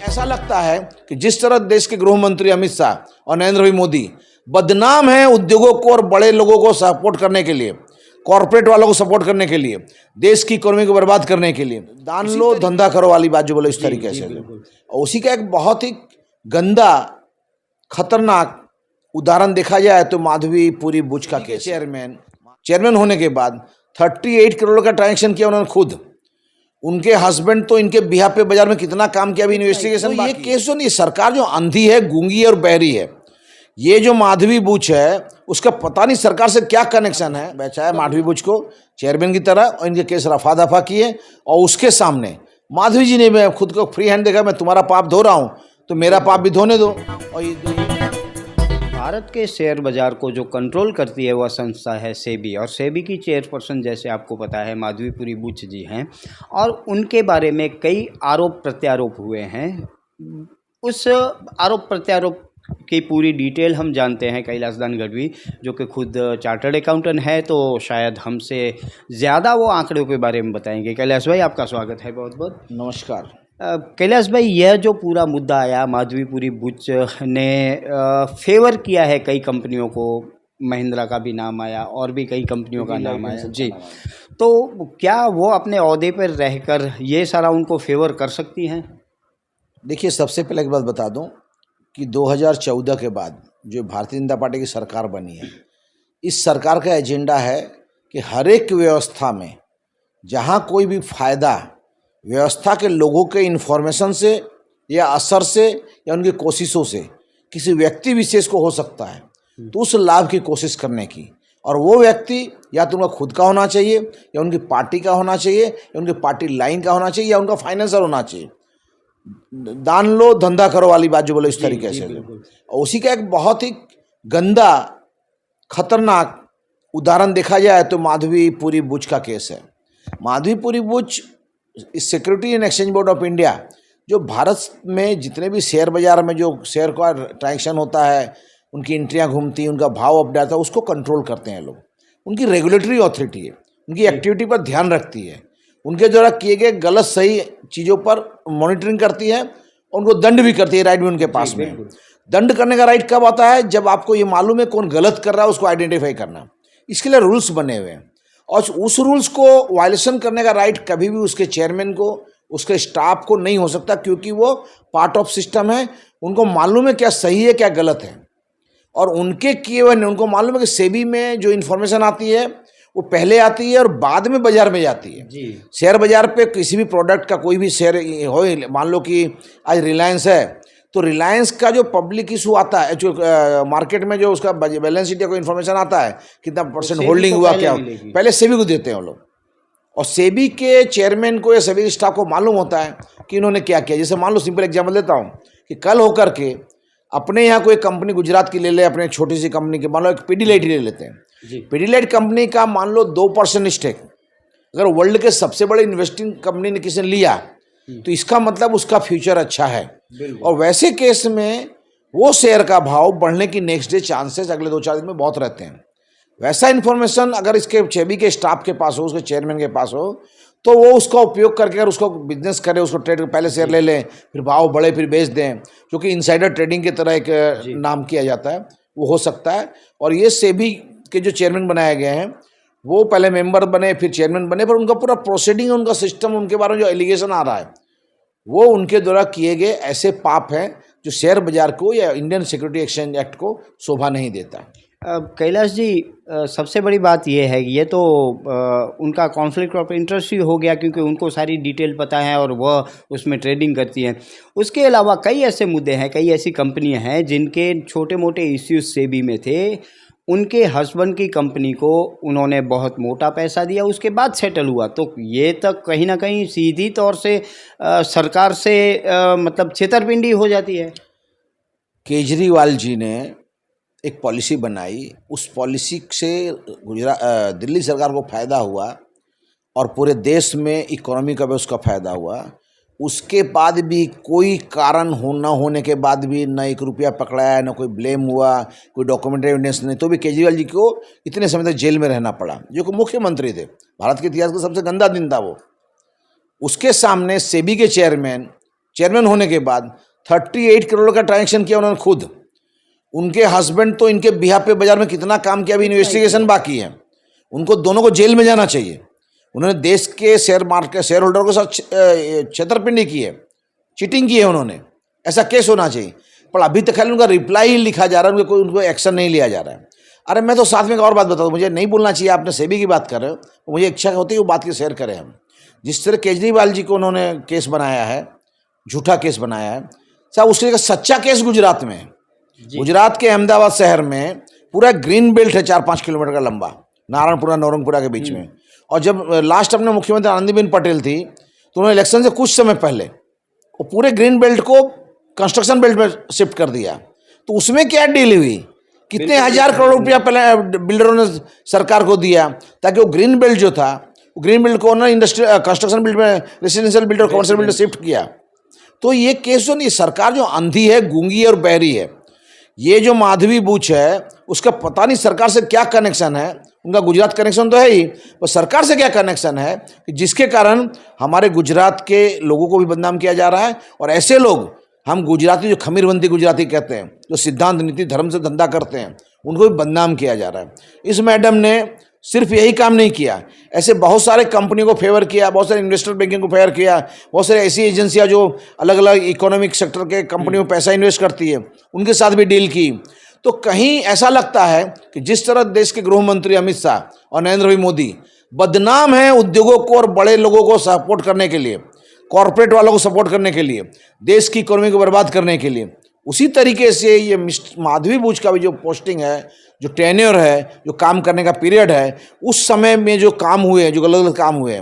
ऐसा लगता है कि जिस तरह देश के गृह मंत्री अमित शाह और नरेंद्र भाई मोदी बदनाम है उद्योगों को और बड़े लोगों को सपोर्ट करने के लिए, कॉर्पोरेट वालों को सपोर्ट करने के लिए, देश की इकोनॉमी को बर्बाद करने के लिए, दान लो धंधा करो वाली बात जो बोले इस तरीके से, और उसी का एक बहुत ही गंदा खतरनाक उदाहरण देखा जाए तो माधवीपुरी बुच का केस। चेयरमैन होने के बाद 38 करोड़ का ट्रांजैक्शन किया उन्होंने खुद। उनके हस्बैंड तो इनके बिहाफ पे बाजार में कितना काम किया अभी इन्वेस्टिगेशन। तो ये केस जो नहीं, सरकार जो अंधी है, गूंगी और बहरी है। ये जो माधवी बुच है उसका पता नहीं सरकार से क्या कनेक्शन है। बेचाया माधवी बुच को चेयरमैन की तरह और इनके केस रफा दफा किए, और उसके सामने माधवी जी ने मैं खुद को फ्री हैंड देखा, मैं तुम्हारा पाप धो रहा हूँ तो मेरा पाप भी धोने दो। और ये भारत के शेयर बाजार को जो कंट्रोल करती है वह संस्था है सेबी, और सेबी की चेयरपर्सन जैसे आपको पता है माधवीपुरी बुच जी हैं, और उनके बारे में कई आरोप प्रत्यारोप हुए हैं। उस आरोप प्रत्यारोप की पूरी डिटेल हम जानते हैं कैलाश दान गढ़वी, जो कि खुद चार्टर्ड अकाउंटेंट है, तो शायद हमसे ज़्यादा वो आंकड़ों के बारे में बताएंगे। कैलाश भाई, आपका स्वागत है। बहुत बहुत नमस्कार। कैलाश भाई, यह जो पूरा मुद्दा आया, माधवीपुरी बुच ने फेवर किया है कई कंपनियों को, महिंद्रा का भी नाम आया और भी कई कंपनियों का नाम आया जी, तो क्या वो अपने ओहदे पर रहकर ये सारा उनको फेवर कर सकती हैं? देखिए, सबसे पहले एक बात बता दूं कि 2014 के बाद जो भारतीय जनता पार्टी की सरकार बनी है, इस सरकार का एजेंडा है कि हर एक व्यवस्था में जहां कोई भी फायदा व्यवस्था के लोगों के इन्फॉर्मेशन से या असर से या उनकी कोशिशों से किसी व्यक्ति विशेष को हो सकता है, तो उस लाभ की कोशिश करने की। और वो व्यक्ति या तो उनका खुद का होना चाहिए, या उनकी पार्टी का होना चाहिए, या उनकी पार्टी लाइन का होना चाहिए, या उनका फाइनेंसर होना चाहिए। दान लो धंधा करो वाली बात जो बोले इस तरीके से। और उसी का एक बहुत ही गंदा खतरनाक उदाहरण देखा जाए तो माधवीपुरी बुच का केस है। माधवीपुरी बुच इस security and exchange board of India, जो भारत में जितने भी शेयर बाजार में जो शेयर का ट्रांजैक्शन होता है, उनकी एंट्रियां घूमती हैं, उनका भाव अप जाता है, उसको कंट्रोल करते हैं लोग। उनकी रेगुलेटरी अथॉरिटी है, उनकी एक्टिविटी पर ध्यान रखती है, उनके द्वारा किए गए गलत सही चीज़ों पर मॉनिटरिंग करती है, और उनको दंड भी करती है। राइट भी उनके पास में। दंड करने का राइट कब आता है? जब आपको ये मालूम है कौन गलत कर रहा है, उसको आइडेंटिफाई करना। इसके लिए रूल्स बने हुए हैं, और उस रूल्स को वायलेशन करने का राइट कभी भी उसके चेयरमैन को, उसके स्टाफ को नहीं हो सकता, क्योंकि वो पार्ट ऑफ सिस्टम है। उनको मालूम है क्या सही है क्या गलत है, और उनके किए हुए उनको मालूम है कि सेबी में जो इन्फॉर्मेशन आती है वो पहले आती है और बाद में बाजार में जाती है जी। शेयर बाजार पे किसी भी प्रोडक्ट का कोई भी शेयर हो, मान लो कि आज रिलायंस है, तो रिलायंस का जो पब्लिक इशू आता है, जो मार्केट में जो उसका बैलेंस शीट या कोई इन्फॉर्मेशन आता है, कितना परसेंट होल्डिंग हुआ क्या, पहले सेबी को देते हैं वो लोग। और सेबी के चेयरमैन को या सेबी के स्टाफ को मालूम होता है कि इन्होंने क्या किया। जैसे मान लो, सिंपल एग्जाम्पल देता हूँ कि कल होकर के अपने यहाँ कोई कंपनी गुजरात की ले ले, अपने छोटी सी कंपनी की, मान लो एक पीडीलाइट ले लेते हैं। पीडीलाइट कंपनी का मान लो 2% स्टेक अगर वर्ल्ड के सबसे बड़े इन्वेस्टिंग कंपनी ने किसी ने लिया, तो इसका मतलब उसका फ्यूचर अच्छा है। और वैसे केस में वो शेयर का भाव बढ़ने की नेक्स्ट डे चांसेस अगले 2-4 दिन में बहुत रहते हैं। वैसा इन्फॉर्मेशन अगर इसके सेबी के स्टाफ के पास हो, उसके चेयरमैन के पास हो, तो वो उसका उपयोग करके अगर उसको बिजनेस करे, उसको ट्रेड पहले शेयर ले लें, फिर भाव बढ़े फिर बेच दें, जो कि इनसाइडर ट्रेडिंग की तरह एक नाम किया जाता है, वो हो सकता है। और ये सेबी के जो चेयरमैन बनाए गए हैं, वो पहले मेंबर बने फिर चेयरमैन बने, पर उनका पूरा प्रोसीडिंग, उनका सिस्टम, उनके बारे में जो एलिगेशन आ रहा है, वो उनके द्वारा किए गए ऐसे पाप हैं जो शेयर बाजार को या इंडियन सिक्योरिटी एक्सचेंज एक्ट को शोभा नहीं देता। कैलाश जी, सबसे बड़ी बात यह है कि ये तो उनका कॉन्फ्लिक्ट ऑफ इंटरेस्ट ही हो गया, क्योंकि उनको सारी डिटेल पता है और वह उसमें ट्रेडिंग करती हैं। उसके अलावा कई ऐसे मुद्दे हैं, कई ऐसी कंपनियां हैं जिनके छोटे मोटे इश्यूज सेबी में थे। उनके हस्बैंड की कंपनी को उन्होंने बहुत मोटा पैसा दिया, उसके बाद सेटल हुआ, तो ये तक कहीं ना कहीं सीधी तौर से सरकार से मतलब छेतरपिंडी हो जाती है। केजरीवाल जी ने एक पॉलिसी बनाई, उस पॉलिसी से दिल्ली सरकार को फ़ायदा हुआ और पूरे देश में इकोनॉमी का भी उसका फ़ायदा हुआ। उसके बाद भी कोई कारण न होने के बाद भी न 1 रुपया पकड़ाया, न कोई ब्लेम हुआ, कोई डॉक्यूमेंट्री एविडेंस नहीं, तो भी केजरीवाल जी को इतने समय तक जेल में रहना पड़ा, जो कि मुख्यमंत्री थे। भारत के इतिहास का सबसे गंदा दिन था वो। उसके सामने सेबी के चेयरमैन चेयरमैन होने के बाद 38 करोड़ का ट्रांजैक्शन किया उन्होंने खुद। उनके हस्बैंड तो इनके बिहाफ पे बाजार में कितना काम किया, अभी इन्वेस्टिगेशन बाकी है। उनको दोनों को जेल में जाना चाहिए। उन्होंने देश के शेयर मार्केट शेयर होल्डर के साथ छेतरपिंडी की है, चीटिंग की है उन्होंने, ऐसा केस होना चाहिए। पर अभी तक खाली उनका रिप्लाई ही लिखा जा रहा है, उनको एक्शन नहीं लिया जा रहा है। अरे मैं तो साथ में एक और बात बता दूं, मुझे नहीं बोलना चाहिए, आपने सेबी की बात कर रहे हो, तो मुझे इच्छा होती है वो बात की शेयर करें हम। जिस तरह केजरीवाल जी को उन्होंने केस बनाया है, झूठा केस बनाया है साहब, उसके सच्चा केस गुजरात में है। गुजरात के अहमदाबाद शहर में पूरा ग्रीन बेल्ट है 4-5 किलोमीटर का लंबा, नारायणपुरा नौरंगपुरा के बीच में। और जब लास्ट अपने मुख्यमंत्री आनंदीबेन पटेल थी तो उन्होंने इलेक्शन से कुछ समय पहले वो पूरे ग्रीन बेल्ट को कंस्ट्रक्शन बेल्ट में शिफ्ट कर दिया। तो उसमें क्या डील हुई, कितने हजार करोड़ रुपया पहले बिल्डरों ने सरकार को दिया ताकि वो ग्रीन बेल्ट जो था, वो ग्रीन बेल्ट को उन्होंने इंडस्ट्रियल कंस्ट्रक्शन बेल्ट में रेसिडेंशियल बिल्ड और कमर्शियल बिल्ड शिफ्ट किया। तो ये केस जो नहीं, सरकार जो अंधी है, गूंगी और बहरी है। ये जो माधवी बूच है उसका पता नहीं सरकार से क्या कनेक्शन है, उनका गुजरात कनेक्शन तो है ही, पर सरकार से क्या कनेक्शन है कि जिसके कारण हमारे गुजरात के लोगों को भी बदनाम किया जा रहा है। और ऐसे लोग, हम गुजराती जो खमीरबंदी गुजराती कहते हैं, जो सिद्धांत नीति धर्म से धंधा करते हैं, उनको भी बदनाम किया जा रहा है। इस मैडम ने सिर्फ यही काम नहीं किया, ऐसे बहुत सारे कंपनियों को फेवर किया, बहुत सारे इन्वेस्टर बैंकिंग को फेवर किया, बहुत सारी ऐसी एजेंसियां जो अलग अलग इकोनॉमिक सेक्टर के कंपनियों में पैसा इन्वेस्ट करती है, उनके साथ भी डील की। तो कहीं ऐसा लगता है कि जिस तरह देश के गृह मंत्री अमित शाह और नरेंद्र भाई मोदी बदनाम हैं उद्योगों को और बड़े लोगों को सपोर्ट करने के लिए, कॉरपोरेट वालों को सपोर्ट करने के लिए, देश की इकोनॉमी को बर्बाद करने के लिए, उसी तरीके से ये माधवी बूच का भी जो पोस्टिंग है, जो टेन्योर है, जो काम करने का पीरियड है, उस समय में जो काम हुए, जो गलत गलत काम हुए,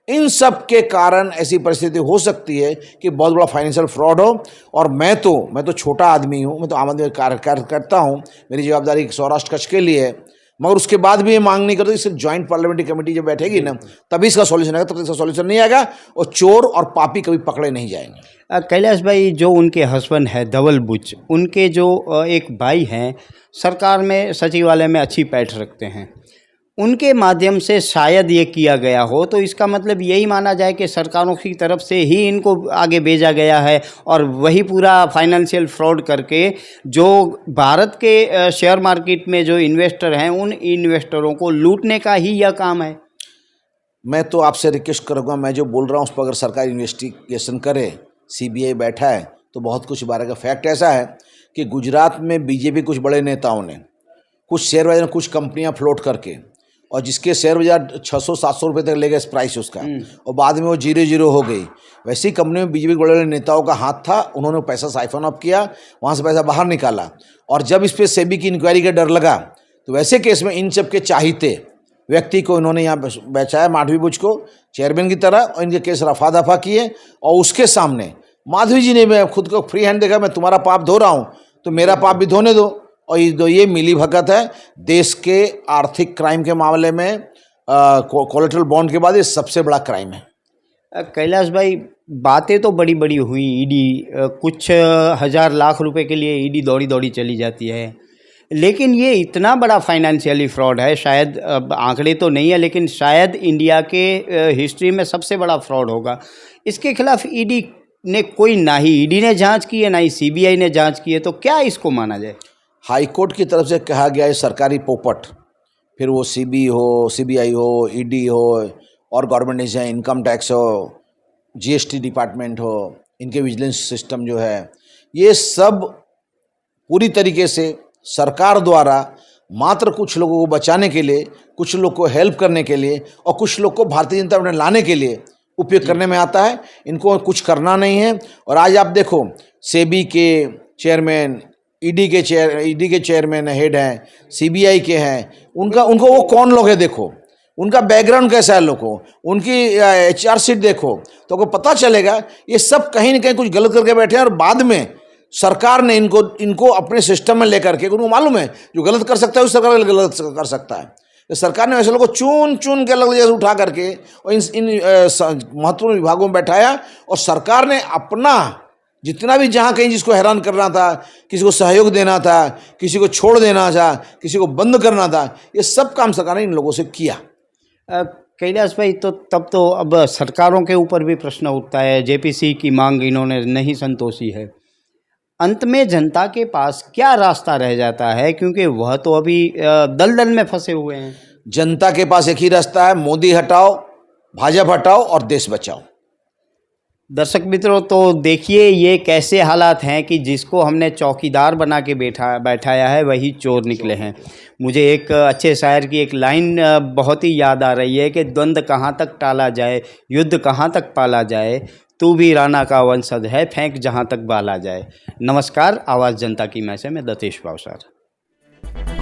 इन सब के कारण ऐसी परिस्थिति हो सकती है कि बहुत बड़ा फाइनेंशियल फ्रॉड हो। और मैं तो छोटा आदमी हूँ, मैं तो आम आदमी कार्य करता हूँ, मेरी जवाबदारी सौराष्ट्र कच्छ के लिए है, मगर उसके बाद भी ये मांग नहीं करता कि सिर्फ ज्वाइंट पार्लियामेंट्री कमेटी जब बैठेगी ना तभी इसका सॉल्यूशन आएगा, तब इसका सॉल्यूशन नहीं आएगा और चोर और पापी कभी पकड़े नहीं जाएंगे। कैलाश भाई, जो उनके हस्बैंड है धवल बुच, उनके जो एक भाई हैं सरकार में सचिवालय में अच्छी पैठ रखते हैं, उनके माध्यम से शायद ये किया गया हो, तो इसका मतलब यही माना जाए कि सरकारों की तरफ से ही इनको आगे भेजा गया है और वही पूरा फाइनेंशियल फ्रॉड करके जो भारत के शेयर मार्केट में जो इन्वेस्टर हैं उन इन्वेस्टरों को लूटने का ही यह काम है। मैं तो आपसे रिक्वेस्ट करूँगा, मैं जो बोल रहा हूँ उस पर अगर सरकार इन्वेस्टिगेशन करे, सीबीआई बैठा है तो बहुत कुछ बारे का फैक्ट ऐसा है कि गुजरात में बीजेपी कुछ बड़े नेताओं ने कुछ शेयर बाजार में कुछ कंपनियां फ्लोट करके, और जिसके शेयर बाजार 600-700 रुपये तक ले गए प्राइस उसका, और बाद में वो 0-0 हो गई। वैसी कंपनी में बीजेपी के बड़े बड़े नेताओं का हाथ था, उन्होंने पैसा साइफन ऑफ किया, वहाँ से पैसा बाहर निकाला। और जब इस पर सेबी की इंक्वायरी का डर लगा तो वैसे केस में इन सब के चाहते व्यक्ति को इन्होंने यहाँ बेचाया, माधवी बूच को चेयरमैन की तरह, और इनके केस रफा दफा किए। और उसके सामने माधवी जी ने मैं खुद को फ्री हैंड देखा, मैं तुम्हारा पाप धो रहा हूँ तो मेरा पाप भी धोने दो। और ये मिली भगत है देश के आर्थिक क्राइम के मामले में, कोलेटरल बॉन्ड के बाद ये सबसे बड़ा क्राइम है। कैलाश भाई, बातें तो बड़ी बड़ी हुई, ईडी कुछ हज़ार लाख रुपए के लिए ईडी दौड़ी दौड़ी चली जाती है, लेकिन ये इतना बड़ा फाइनेंशियली फ्रॉड है, शायद आंकड़े तो नहीं है लेकिन शायद इंडिया के हिस्ट्री में सबसे बड़ा फ्रॉड होगा। इसके खिलाफ ईडी ने कोई, ना ही ईडी ने जांच की है ना ही सीबीआई ने जांच की है, तो क्या इसको माना जाए? हाई कोर्ट की तरफ से कहा गया है सरकारी पोपट, फिर वो सीबीआई हो, ईडी हो और गवर्नमेंट एजेंसी, इनकम टैक्स हो, जीएसटी डिपार्टमेंट हो, इनके विजिलेंस सिस्टम जो है, ये सब पूरी तरीके से सरकार द्वारा मात्र कुछ लोगों को बचाने के लिए, कुछ लोग को हेल्प करने के लिए और कुछ लोग को भारतीय जनता पार्टी लाने के लिए उपयोग करने में आता है। इनको कुछ करना नहीं है। और आज आप देखो, सेबी के चेयरमैन, ईडी के चेयरमैन हेड हैं, सीबीआई के हैं, उनको वो कौन लोग हैं देखो, उनका बैकग्राउंड कैसा है लोगों, उनकी एचआर शीट देखो, तो आपको पता चलेगा ये सब कहीं ना कहीं कुछ गलत करके बैठे हैं। और बाद में सरकार ने इनको अपने सिस्टम में लेकर के, उनको मालूम है जो गलत कर सकता है उस सरकार गलत कर सकता है, तो सरकार ने ऐसे लोगों को चुन के अलग जगह उठा करके और इन महत्वपूर्ण विभागों में बैठाया। और सरकार ने अपना जितना भी जहाँ कहीं जिसको हैरान करना था, किसी को सहयोग देना था, किसी को छोड़ देना था, किसी को बंद करना था, ये सब काम सरकार ने इन लोगों से किया। कैलाश भाई, तो तब तो अब सरकारों के ऊपर भी प्रश्न उठता है। जेपीसी की मांग इन्होंने नहीं संतोषी है। अंत में जनता के पास क्या रास्ता रह जाता है, क्योंकि वह तो अभी दलदल में फंसे हुए हैं। जनता के पास एक ही रास्ता है, मोदी हटाओ, भाजपा हटाओ और देश बचाओ। दर्शक मित्रों, तो देखिए ये कैसे हालात हैं कि जिसको हमने चौकीदार बना के बैठाया है वही चोर निकले हैं। मुझे एक अच्छे शायर की एक लाइन बहुत ही याद आ रही है कि द्वंद्व कहाँ तक टाला जाए, युद्ध कहाँ तक पाला जाए, तू भी राणा का वंशज है, फेंक जहाँ तक बाला जाए। नमस्कार, आवाज़ जनता की मैं से मैं दतेश भावसार।